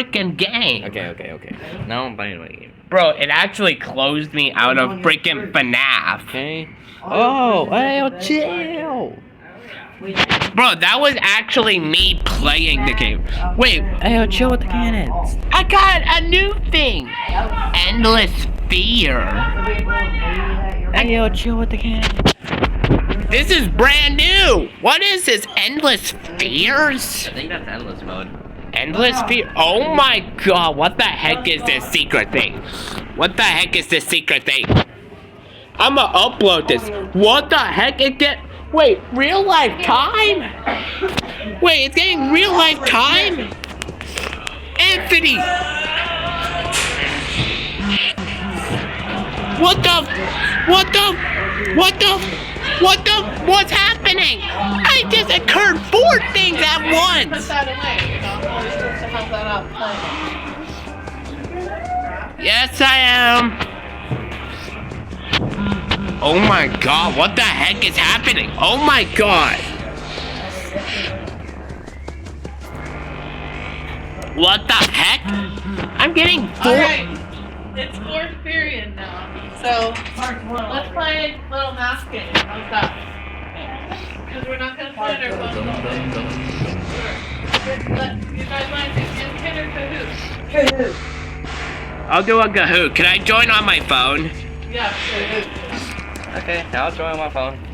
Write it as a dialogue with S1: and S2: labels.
S1: freaking game.
S2: Okay. Now I'm playing my game.
S1: Bro, it actually closed me out of freaking Fnaf.
S2: Okay. Oh, hey, chill.
S1: Bro, that was actually me playing the game. Wait,
S2: Hey, chill with the cannons.
S1: I got a new thing. Endless fear.
S2: Hey, chill with the cannons.
S1: This is brand new. What is this? Endless fears?
S2: I think that's endless mode.
S1: Endless fear? Oh my god, what the heck is this secret thing? What the heck is this secret thing? I'ma upload this. What the heck? Wait, real life time? Wait, it's getting real life time? Anthony! What's happening? I just occurred 4 things at once!
S3: Put that away, you know, always supposed to have that up.
S1: Yes, I am. Oh my god, what the heck is happening? Oh my god. What the heck? I'm getting 4.
S3: Alright, it's 4th period now. So, let's play a little math game. How's that? Because we're not going to play it our phone. You guys want to do Kid or Kahoot?
S1: I'll do a Kahoot. Can I join on my phone?
S3: Yeah, Kahoot.
S2: Okay, I'll join on my phone.